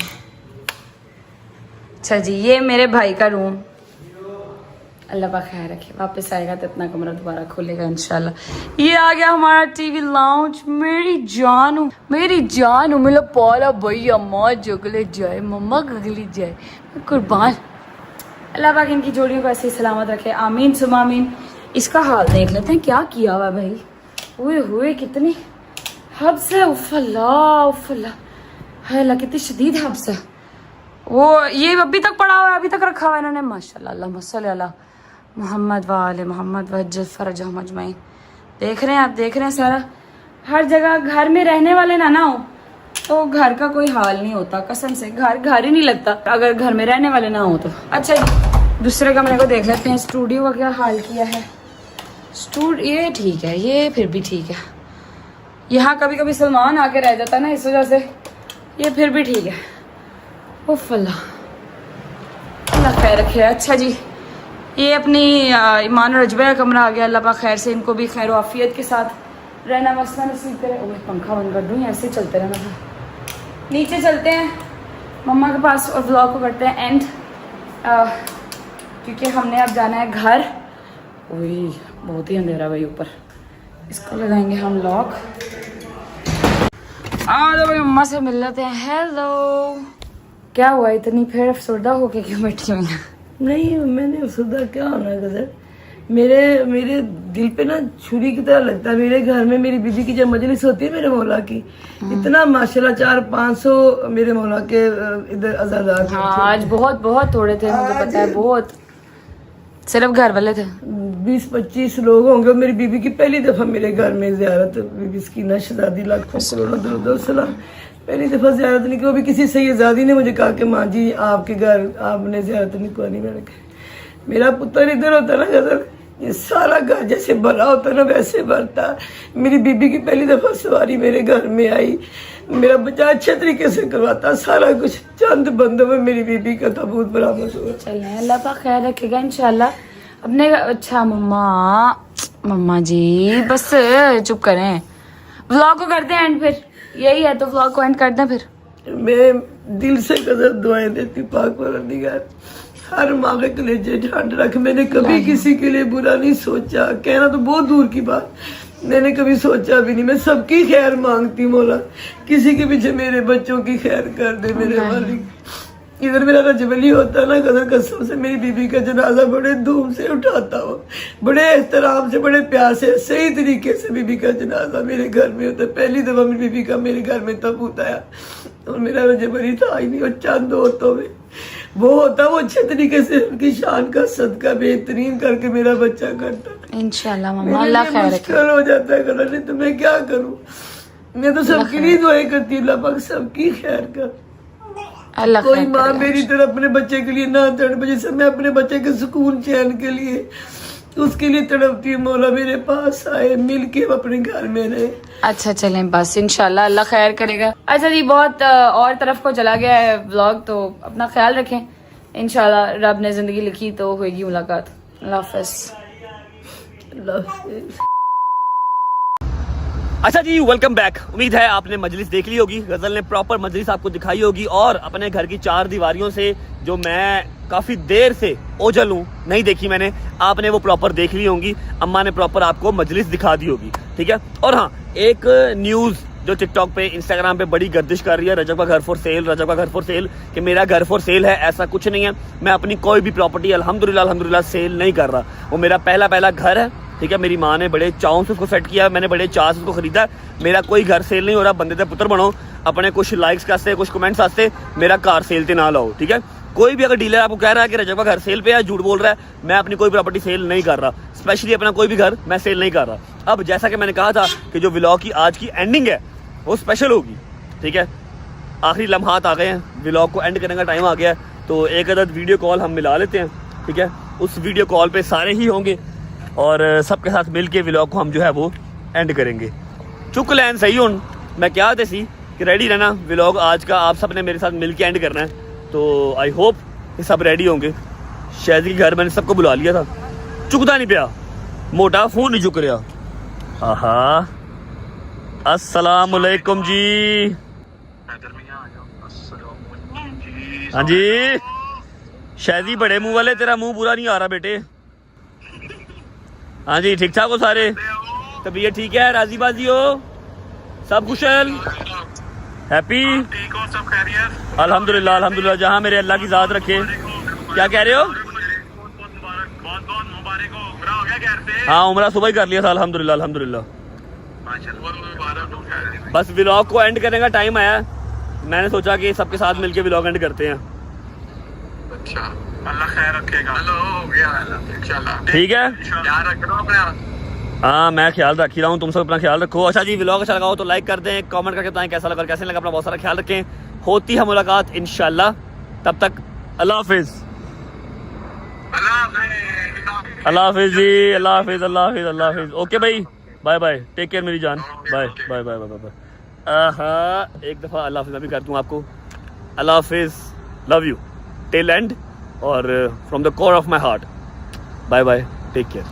अच्छा जी, ये मेरे भाई का रूम, अल्लाह पाक खैर रखे, वापस आएगा तो अपना कमरा दोबारा खोलेगा इंशाल्लाह। ये आ गया हमारा टीवी लाउंज। मेरी जानू मेरा पाला भाई, अम्मा जगले जाए, मम्मा गगली जाए, कुर्बान। अल्लाह पाक इनकी जोड़ियों को ऐसे ही सलामत रखे, आमीन सुमा आमीन। इसका हाल देख लेते हैं क्या किया हुआ भाई, हुए कितनी हब्स है, उफ़ल्ला है अल्लाह, कितनी शदीद हब्स है। वो ये अभी तक पड़ा हुआ है, अभी तक रखा हुआ है इन्होंने, माशाल्लाह अल्लाहुम्मा सल्ली अला मोहम्मद व आले मोहम्मद वज्जल फरजहुम अजमईन। देख रहे हैं आप, देख रहे हैं सारा, हर जगह। घर में रहने वाले ना हो तो घर का कोई हाल नहीं होता, कसम से घर ही नहीं लगता अगर घर में रहने वाले ना हो तो। अच्छा दूसरे कमरे को देख लेते हैं, स्टूडियो का क्या हाल किया है। ये ठीक है, ये फिर भी ठीक है। यहाँ कभी कभी सलमान आके रह जाता ना, इस वजह से ये फिर भी ठीक है। उफ़ अल्लाह खैर रखे। अच्छा जी, ये अपनी ईमान और रजबे का कमरा आ गया। अल्लाह पाक खैर से इनको भी खैर आफियत के साथ रहना मसला नसीब करे। ओह पंखा बंद कर दूँ, ऐसे चलते रहना था। नीचे चलते हैं मम्मा के पास और व्लॉग को करते हैं एंड, क्योंकि हमने अब जाना है घर। वही बहुत ही अंधेरा भाई ऊपर, इसको लगाएंगे हम लॉक। तो भाई मम्मा से मिल लेते हैं। हेलो, क्या हुआ इतनी फिर अफसरदा होके क्यों बैठी हुई हैं? नहीं मैंने अफसरदा क्या होना है गजर, मेरे दिल पे ना छुरी की तरह लगता है। मेरे घर में मेरी बीबी की जब मजलिस होती है मेरे मौला की, इतना माशाल्लाह 400-500 मेरे मौला के इधर अज़ादार। हाँ आज बहुत थोड़े थे, मुझे पता है, बहुत सिर्फ घर वाले थे। 20-25 लोग होंगे। मेरी बीबी की पहली दफा मेरे घर में ज़ियारत, बीबी की शहजादी लाखों करोड़ों दरुद सलाम, पहली दफा ज़ियारत नहीं की। वो भी किसी सैयदादी ने मुझे कहा कि माँ जी आपके घर आपने ज़ियारत नहीं करनी। मैंने कहा मेरा पुत्र इधर होता ना गजल, ये सारा घर जैसे भरा होता ना वैसे भरता। मेरी बीबी की पहली दफा सवारी मेरे घर में आई, मेरा बच्चा अच्छे तरीके से करवाता, सारा कुछ चंद बंदों में मेरी बीबी का ताबूत बराबर हुआ। चलें अल्लाह पाक खैर रखेगा इंशाल्लाह अपने। अच्छा मम्मा जी बस चुप करें, व्लॉग को करते हैं एंड, फिर यही है तो व्लॉग को एंड करते हैं फिर। मैं दिल से कदर दुआएं देती पाक परवरदिगार, हर माँ के कलेजे ठांड रख। मैंने कभी किसी के लिए बुरा नहीं सोचा, कहना तो बहुत दूर की बात, मैंने कभी सोचा भी नहीं। मैं सबकी खैर मांगती मौला, किसी के पीछे मेरे बच्चों की खैर कर दे मेरे मालिक। इधर मेरा रजबली होता ना कदर कसम से मेरी बीबी का जनाजा बड़े धूम से उठाता हो, बड़े एहतराम से, बड़े प्यार से, सही तरीके से बीबी का जनाजा मेरे घर में होता। पहली दफा मेरी बीबी का मेरे घर में तबूत आया और मेरा रजबली था ही नहीं, और चंद औरतों में वो होता, वो अच्छे तरीके से उनकी शान का सदका बेहतरीन करके मेरा बच्चा करता। इंशाल्लाह मम्मा अल्लाह खैर रखे। मुश्किल हो जाता है करना, नहीं तो मैं क्या करूं। मैं तो सबके लिए दुआएं करती हूँ, अल्लाह पाक सबकी खैर कर। अल्लाह कोई माँ मेरी तरह अपने बच्चे के लिए ना तड़प, जैसे मैं अपने बच्चे के सुकून चैन के लिए उसके लिए तड़पती हूँ। मौला मेरे पास आए, मिल के अपने घर में रहे। अच्छा चलें बस, इंशाल्लाह अल्लाह खैर करेगा। अच्छा जी बहुत और तरफ को चला गया है व्लॉग, तो अपना ख्याल रखें। इंशाल्लाह रब ने जिंदगी लिखी तो होगी मुलाकात। अल्लाह हाफ़िज़। अच्छा जी वेलकम बैक। उम्मीद है आपने मजलिस देख ली होगी, गजल ने प्रॉपर मजलिस आपको दिखाई होगी, और अपने घर की 4 दीवारियों से जो मैं काफी देर से ओझल हूँ नहीं देखी मैंने, आपने वो प्रॉपर देख ली होंगी। अम्मा ने प्रॉपर आपको मजलिस दिखा दी होगी, ठीक है। और हाँ, एक न्यूज जो टिकटॉक पे इंस्टाग्राम पे बड़ी गर्दिश कर रही है, रजब का घर फॉर सेल, रजब का घर फॉर सेल, कि मेरा घर फॉर सेल है। ऐसा कुछ नहीं है, मैं अपनी कोई भी प्रॉपर्टी अल्हम्दुलिल्लाह सेल नहीं कर रहा। वो मेरा पहला घर है, ठीक है। मेरी माँ ने बड़े चाव से उसको सेट किया, मैंने बड़े चाव से उसको खरीदा। मेरा कोई घर सेल नहीं हो रहा। बंदे दे पुत्र बनो, अपने कुछ लाइक्स वास्ते, कुछ कमेंट्स वास्ते मेरा कार सेल ते ना लाओ, ठीक है। कोई भी अगर डीलर आपको कह रहा है कि रजब का घर सेल पे है, झूठ बोल रहा है। मैं अपनी कोई प्रॉपर्टी सेल नहीं कर रहा, स्पेशली अपना कोई भी घर मैं सेल नहीं कर रहा। अब जैसा कि मैंने कहा था कि जो व्लॉग की आज की एंडिंग है वो स्पेशल होगी, ठीक है। आखिरी लम्हात आ गए हैं, व्लॉग को एंड करने का टाइम आ गया है, तो एक अदद वीडियो कॉल हम मिला लेते हैं, ठीक है। उस वीडियो कॉल पे सारे ही होंगे और सबके साथ मिल के व्लॉग को हम जो है वो एंड करेंगे। चुक लैन सही हूँ मैं क्या सी कि रेडी रहना, व्लॉग आज का आप सब ने मेरे साथ मिल के एंड करना है, तो आई होप ये सब रेडी होंगे। शहजी के घर मैंने सबको बुला लिया था, चुकता नहीं पिया, मोटा फोन नहीं चुक रहा। आहा अस्सलामुअलैकुम जी। हाँ जी शहजी बड़े मुंह वाले, तेरा मुंह बुरा नहीं आ रहा बेटे। हाँ जी, ठीक ठाक हो सारे? तबीयत ठीक है? राजी बाजी हो? सब कुशल? हैप्पी? ठीक हो? सब खैरियत? अल्हम्दुलिल्लाह अल्हम्दुलिल्लाह, जहाँ मेरे अल्लाह की ज़ात रखे। क्या कह रहे हो? बहुत बहुत मुबारक हो। उम्रा हो गया घर से? हाँ, उम्रा सुबह ही कर लिया था अल्हम्दुलिल्लाह अल्हम्दुलिल्लाह। बस व्लॉग को एंड करने का टाइम आया, मैंने सोचा कि सबके साथ मिलके व्लॉग एंड करते हैं। अच्छा, अल्लाह खैर रखेगा। हेलो, हो गया इंशाल्लाह। ठीक है, ध्यान रखना अपना। हाँ मैं ख्याल रख ही रहा हूँ, तुम सब अपना ख्याल रखो। अच्छा जी, व्लॉग अच्छा लगा हो तो लाइक कर दें, कमेंट करके बताएं कैसा लगा, कैसे लगा। अपना बहुत सारा ख्याल रखें, होती है मुलाकात इंशाल्लाह। तब तक अल्लाह हाफिज़। अल्लाह हाफिज़ जी, अल्लाह हाफिज़, अल्लाह हाफिज़, अल्लाह हाफिज़। ओके भाई, बाय बाय, टेक केयर मेरी जान, bye bye bye bye bye. एक दफ़ा अल्लाह हाफिज़ मैं भी करता हूँ आपको। अल्लाह हाफिज़, लव यू टिल एंड और from the core of my heart. Bye bye, take care.